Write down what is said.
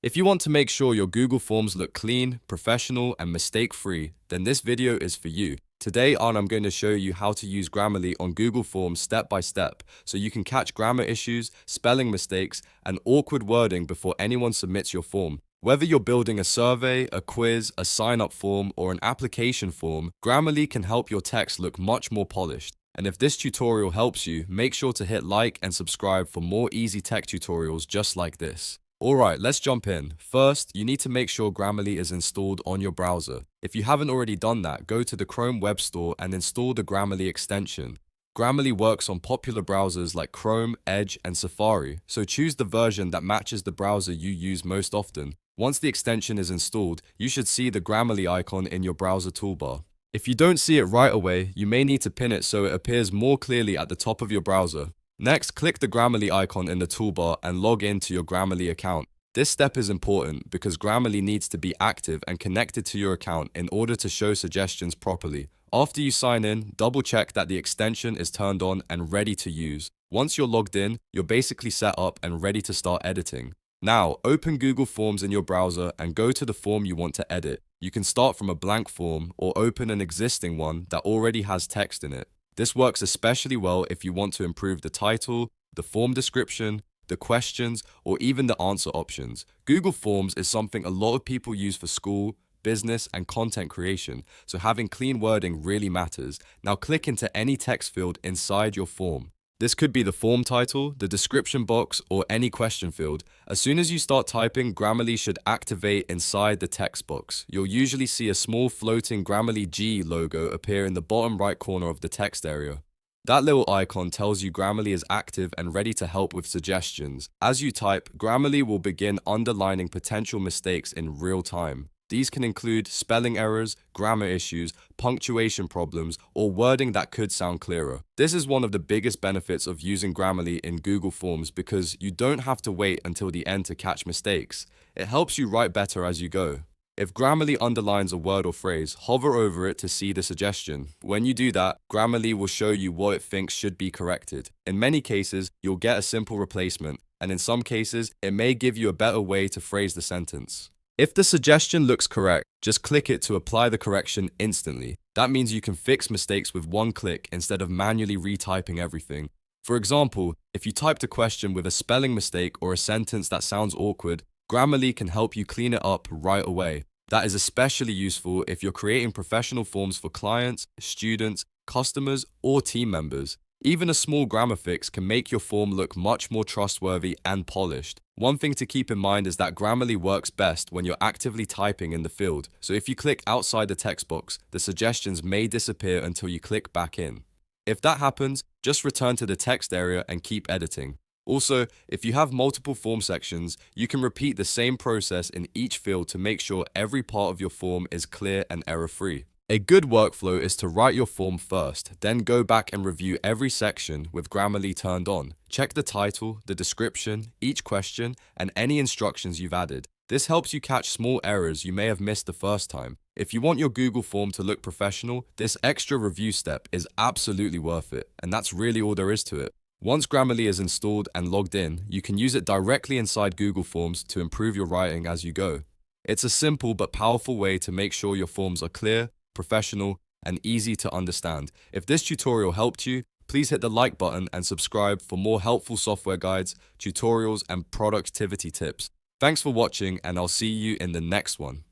If you want to make sure your Google Forms look clean, professional, and mistake-free, then this video is for you. Today on, I'm going to show you how to use Grammarly on Google Forms step by step, so you can catch grammar issues, spelling mistakes, and awkward wording before anyone submits your form. Whether you're building a survey, a quiz, a sign-up form, or an application form, Grammarly can help your text look much more polished. And if this tutorial helps you, make sure to hit like and subscribe for more easy tech tutorials just like this. Alright, let's jump in. First, you need to make sure Grammarly is installed on your browser. If you haven't already done that, go to the Chrome Web Store and install the Grammarly extension. Grammarly works on popular browsers like Chrome, Edge, and Safari, so choose the version that matches the browser you use most often. Once the extension is installed, you should see the Grammarly icon in your browser toolbar. If you don't see it right away, you may need to pin it so it appears more clearly at the top of your browser. Next, click the Grammarly icon in the toolbar and log in to your Grammarly account. This step is important because Grammarly needs to be active and connected to your account in order to show suggestions properly. After you sign in, double check that the extension is turned on and ready to use. Once you're logged in, you're basically set up and ready to start editing. Now, open Google Forms in your browser and go to the form you want to edit. You can start from a blank form or open an existing one that already has text in it. This works especially well if you want to improve the title, the form description, the questions, or even the answer options. Google Forms is something a lot of people use for school, business, and content creation, so having clean wording really matters. Now click into any text field inside your form. This could be the form title, the description box, or any question field. As soon as you start typing, Grammarly should activate inside the text box. You'll usually see a small floating Grammarly G logo appear in the bottom right corner of the text area. That little icon tells you Grammarly is active and ready to help with suggestions. As you type, Grammarly will begin underlining potential mistakes in real time. These can include spelling errors, grammar issues, punctuation problems, or wording that could sound clearer. This is one of the biggest benefits of using Grammarly in Google Forms because you don't have to wait until the end to catch mistakes. It helps you write better as you go. If Grammarly underlines a word or phrase, hover over it to see the suggestion. When you do that, Grammarly will show you what it thinks should be corrected. In many cases, you'll get a simple replacement, and in some cases, it may give you a better way to phrase the sentence. If the suggestion looks correct, just click it to apply the correction instantly. That means you can fix mistakes with one click instead of manually retyping everything. For example, if you typed a question with a spelling mistake or a sentence that sounds awkward, Grammarly can help you clean it up right away. That is especially useful if you're creating professional forms for clients, students, customers, or team members. Even a small grammar fix can make your form look much more trustworthy and polished. One thing to keep in mind is that Grammarly works best when you're actively typing in the field, so if you click outside the text box, the suggestions may disappear until you click back in. If that happens, just return to the text area and keep editing. Also, if you have multiple form sections, you can repeat the same process in each field to make sure every part of your form is clear and error-free. A good workflow is to write your form first, then go back and review every section with Grammarly turned on. Check the title, the description, each question, and any instructions you've added. This helps you catch small errors you may have missed the first time. If you want your Google form to look professional, this extra review step is absolutely worth it, and that's really all there is to it. Once Grammarly is installed and logged in, you can use it directly inside Google Forms to improve your writing as you go. It's a simple but powerful way to make sure your forms are clear, professional, and easy to understand. If this tutorial helped you, please hit the like button and subscribe for more helpful software guides, tutorials, and productivity tips. Thanks for watching, and I'll see you in the next one.